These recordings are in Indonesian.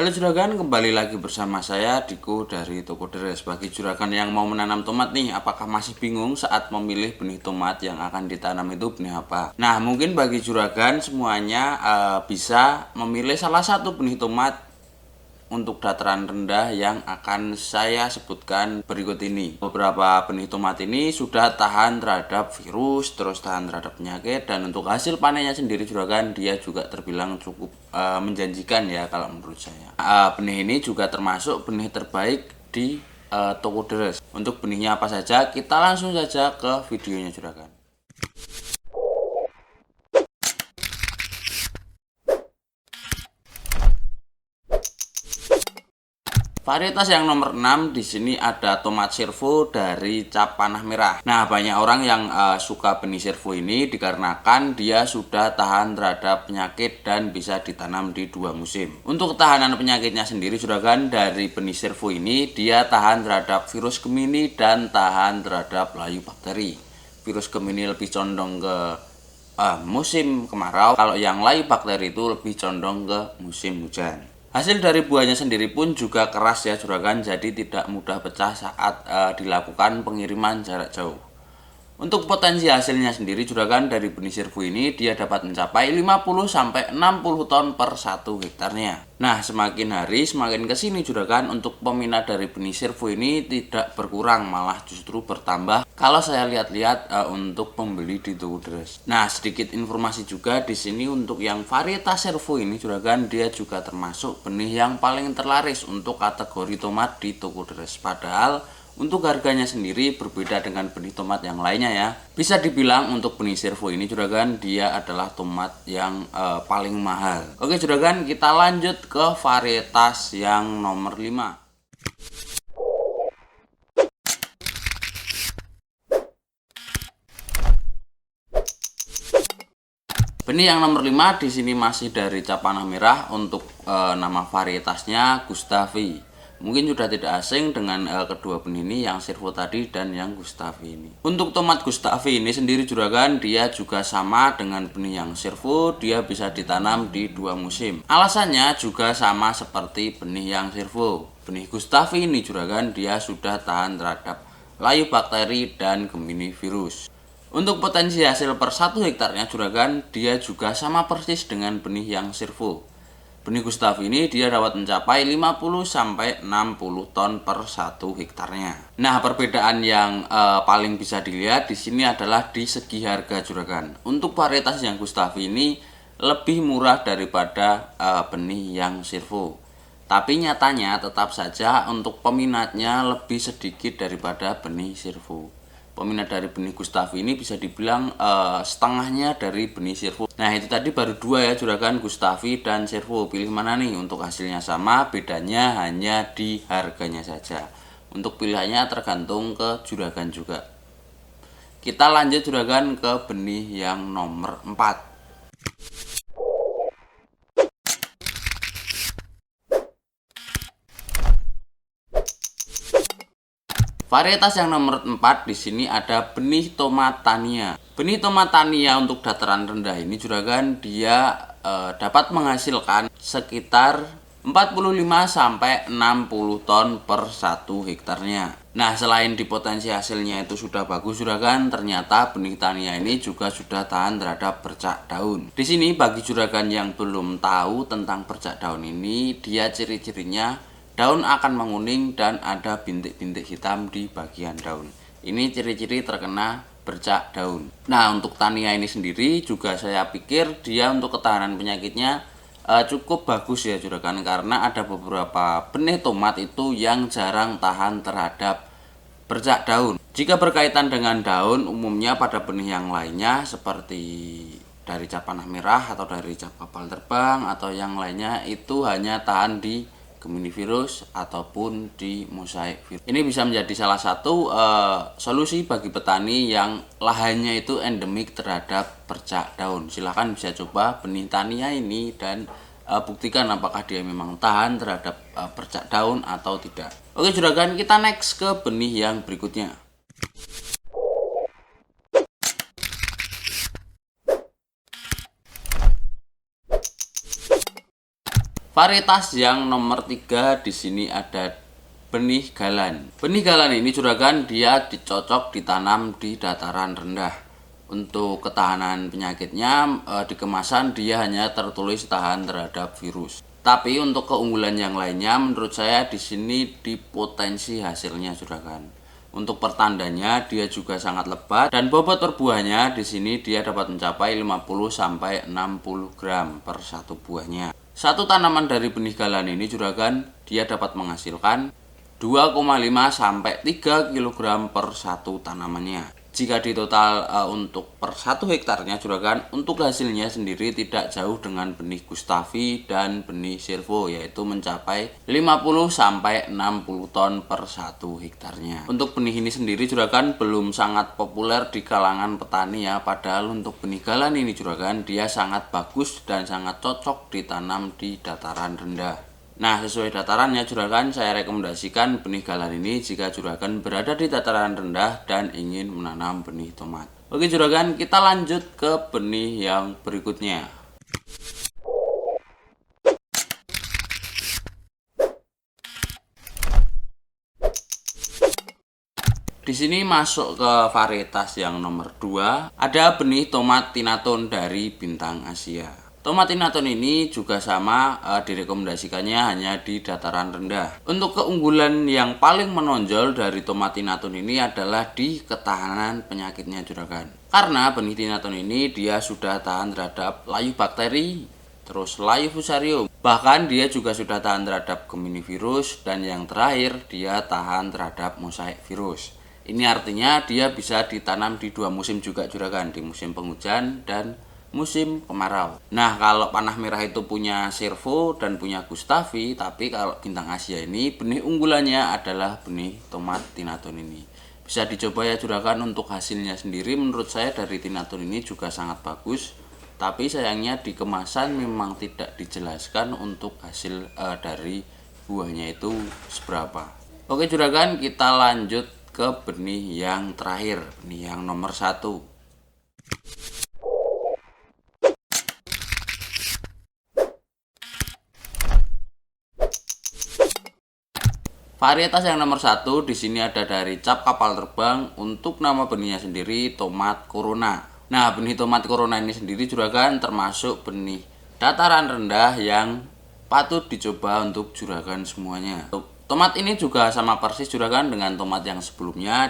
Halo juragan, kembali lagi bersama saya Diko dari Toko Deres. Bagi juragan yang mau menanam tomat nih, apakah masih bingung saat memilih benih tomat yang akan ditanam itu benih apa? Nah, mungkin bagi juragan semuanya bisa memilih salah satu benih tomat untuk dataran rendah yang akan saya sebutkan berikut ini. Beberapa benih tomat ini sudah tahan terhadap virus, terus tahan terhadap penyakit, dan untuk hasil panennya sendiri juragan dia juga terbilang cukup menjanjikan ya kalau menurut saya. Benih ini juga termasuk benih terbaik di Toko Deres. Untuk benihnya apa saja, kita langsung saja ke videonya juragan. Varietas yang nomor 6 di sini ada tomat servo dari cap panah merah. Nah, banyak orang yang suka benih servo ini dikarenakan dia sudah tahan terhadap penyakit dan bisa ditanam di 2 musim. Untuk ketahanan penyakitnya sendiri juragan, dari benih servo ini dia tahan terhadap virus Gemini dan tahan terhadap layu bakteri. Virus Gemini lebih condong ke musim kemarau, kalau yang layu bakteri itu lebih condong ke musim hujan. Hasil dari buahnya sendiri pun juga keras ya juragan, jadi tidak mudah pecah saat dilakukan pengiriman jarak jauh. Untuk potensi hasilnya sendiri juragan, dari benih servo ini dia dapat mencapai 50-60 ton per 1 hektarnya. Nah, semakin hari semakin kesini juragan, untuk peminat dari benih servo ini tidak berkurang, malah justru bertambah kalau saya lihat-lihat untuk pembeli di Toko Deres. Nah, sedikit informasi juga di sini untuk yang varietas servo ini juragan, dia juga termasuk benih yang paling terlaris untuk kategori tomat di Toko Deres. Padahal untuk harganya sendiri berbeda dengan benih tomat yang lainnya ya. Bisa dibilang untuk benih servo ini juragan, dia adalah tomat yang paling mahal. Oke juragan, kita lanjut ke varietas yang nomor 5. Benih yang nomor 5 di sini masih dari cap panah merah. Untuk nama varietasnya Gustavi. Mungkin sudah tidak asing dengan kedua benih ini, yang servo tadi dan yang Gustavi ini. Untuk tomat Gustavi ini sendiri juragan, dia juga sama dengan benih yang servo, dia bisa ditanam di 2 musim. Alasannya juga sama seperti benih yang servo. Benih Gustavi ini juragan, dia sudah tahan terhadap layu bakteri dan Gemini virus. Untuk potensi hasil per 1 hektarnya juragan, dia juga sama persis dengan benih yang servo. Benih Gustavi ini dia dapat mencapai 50-60 ton per 1 hektarnya. Nah, perbedaan yang paling bisa dilihat di sini adalah di segi harga juragan. Untuk varietas yang Gustavi ini lebih murah daripada benih yang servo. Tapi nyatanya tetap saja untuk peminatnya lebih sedikit daripada benih servo. Peminat dari benih Gustavi ini bisa dibilang setengahnya dari benih servo. Nah, itu tadi baru 2 ya juragan, Gustavi dan servo. Pilih mana nih? Untuk hasilnya sama, bedanya hanya di harganya saja. Untuk pilihannya tergantung ke juragan juga. Kita lanjut juragan ke benih yang nomor 4. Varietas yang nomor 4 di sini ada benih tomat Tania. Benih tomat Tania untuk dataran rendah ini juragan, dia dapat menghasilkan sekitar 45-60 ton per 1 hektarnya. Nah, selain di potensi hasilnya itu sudah bagus juragan, ternyata benih Tania ini juga sudah tahan terhadap bercak daun. Di sini bagi juragan yang belum tahu tentang bercak daun ini, dia ciri-cirinya daun akan menguning dan ada bintik-bintik hitam di bagian daun. Ini ciri-ciri terkena bercak daun. Nah, untuk Tania ini sendiri juga saya pikir dia untuk ketahanan penyakitnya cukup bagus ya juragan, karena ada beberapa benih tomat itu yang jarang tahan terhadap bercak daun. Jika berkaitan dengan daun, umumnya pada benih yang lainnya seperti dari cap panah merah atau dari cap kapal terbang atau yang lainnya itu hanya tahan di Gemini virus ataupun di mosaik virus. Ini bisa menjadi salah satu solusi bagi petani yang lahannya itu endemik terhadap bercak daun. Silahkan bisa coba benih Tania ini dan buktikan apakah dia memang tahan terhadap bercak daun atau tidak. Oke juragan, kita next ke benih yang berikutnya. Varietas yang nomor 3 di sini ada benih galan. Benih galan ini juragan dia dicocok ditanam di dataran rendah. Untuk ketahanan penyakitnya di kemasan dia hanya tertulis tahan terhadap virus. Tapi untuk keunggulan yang lainnya menurut saya di sini di potensi hasilnya juragan. Untuk pertandanya dia juga sangat lebat dan bobot per buahnya di sini dia dapat mencapai 50 sampai 60 gram per satu buahnya. Satu tanaman dari benih galan ini juragan dia dapat menghasilkan 2,5 sampai 3 kg per satu tanamannya. Jika di total untuk per 1 hektarnya juragan, untuk hasilnya sendiri tidak jauh dengan benih Gustavi dan benih Servo, yaitu mencapai 50 sampai 60 ton per 1 hektarnya. Untuk benih ini sendiri juragan belum sangat populer di kalangan petani ya, padahal untuk benih galan ini juragan dia sangat bagus dan sangat cocok ditanam di dataran rendah. Nah, sesuai datarannya juragan saya rekomendasikan benih galan ini jika juragan berada di dataran rendah dan ingin menanam benih tomat. Oke juragan, kita lanjut ke benih yang berikutnya. Di sini masuk ke varietas yang nomor 2, ada benih tomat Tinaton dari Bintang Asia. Tomat Tinaton ini juga sama direkomendasikannya hanya di dataran rendah. Untuk keunggulan yang paling menonjol dari tomat Tinaton ini adalah di ketahanan penyakitnya juragan. Karena benih Tinaton ini dia sudah tahan terhadap layu bakteri, terus layu fusarium. Bahkan dia juga sudah tahan terhadap Gemini virus dan yang terakhir dia tahan terhadap mosaik virus. Ini artinya dia bisa ditanam di 2 musim juga juragan, di musim penghujan dan musim kemarau. Nah, kalau panah merah itu punya Servo dan punya Gustavi, tapi kalau Bintang Asia ini benih unggulannya adalah benih tomat Tinaton ini. Bisa dicoba ya juragan, untuk hasilnya sendiri menurut saya dari Tinaton ini juga sangat bagus. Tapi sayangnya di kemasan memang tidak dijelaskan untuk hasil dari buahnya itu seberapa. Oke juragan, kita lanjut ke benih yang terakhir, benih yang nomor 1. Varietas yang nomor 1 di sini ada dari cap kapal terbang. Untuk nama benihnya sendiri tomat corona. Nah, benih tomat corona ini sendiri juragan termasuk benih dataran rendah yang patut dicoba untuk juragan semuanya. Tomat ini juga sama persis juragan dengan tomat yang sebelumnya.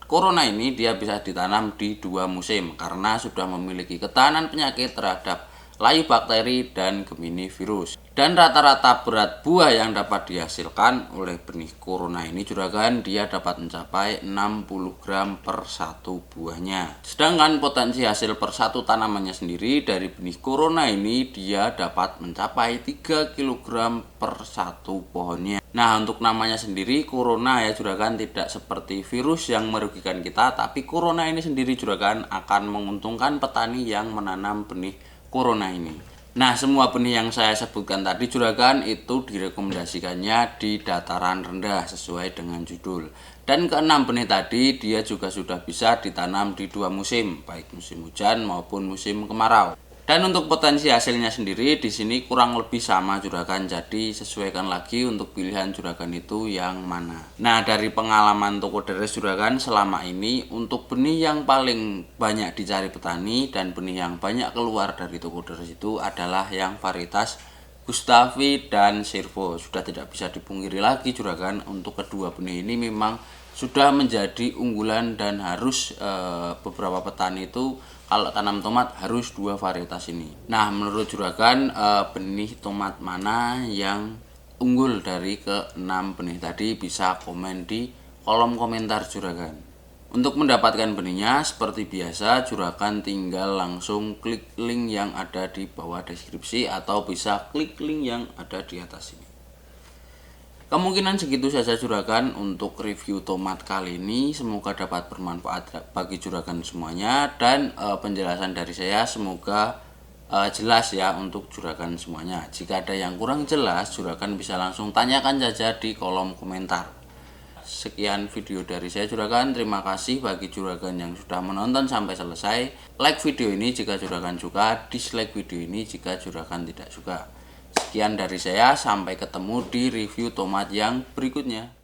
Corona ini dia bisa ditanam di 2 musim karena sudah memiliki ketahanan penyakit terhadap layu bakteri dan Gemini virus. Dan rata-rata berat buah yang dapat dihasilkan oleh benih corona ini juragan dia dapat mencapai 60 gram per satu buahnya. Sedangkan potensi hasil per satu tanamannya sendiri dari benih corona ini dia dapat mencapai 3 kg per satu pohonnya. Nah, untuk namanya sendiri corona ya juragan tidak seperti virus yang merugikan kita, tapi corona ini sendiri juragan akan menguntungkan petani yang menanam benih corona ini. Nah, semua benih yang saya sebutkan tadi juragan itu direkomendasikannya di dataran rendah sesuai dengan judul. Dan ke-6 benih tadi dia juga sudah bisa ditanam di 2 musim, baik musim hujan maupun musim kemarau. Dan untuk potensi hasilnya sendiri di sini kurang lebih sama juragan, jadi sesuaikan lagi untuk pilihan juragan itu yang mana. Nah, dari pengalaman toko deres juragan selama ini, untuk benih yang paling banyak dicari petani dan benih yang banyak keluar dari toko deres itu adalah yang varietas Gustavi dan Servo. Sudah tidak bisa dipungkiri lagi juragan, untuk kedua benih ini memang sudah menjadi unggulan dan harus beberapa petani itu kalau tanam tomat harus 2 varietas ini. Nah, menurut juragan benih tomat mana yang unggul dari ke-6 benih tadi bisa komen di kolom komentar juragan. Untuk mendapatkan benihnya seperti biasa juragan tinggal langsung klik link yang ada di bawah deskripsi atau bisa klik link yang ada di atas ini. Kemungkinan segitu saja juragan untuk review tomat kali ini. Semoga dapat bermanfaat bagi juragan semuanya. Dan penjelasan dari saya semoga jelas ya untuk juragan semuanya. Jika ada yang kurang jelas juragan bisa langsung tanyakan saja di kolom komentar. Sekian video dari saya juragan. Terima kasih bagi juragan yang sudah menonton sampai selesai. Like video ini jika juragan suka, dislike video ini jika juragan tidak suka. Sekian dari saya, sampai ketemu di review tomat yang berikutnya.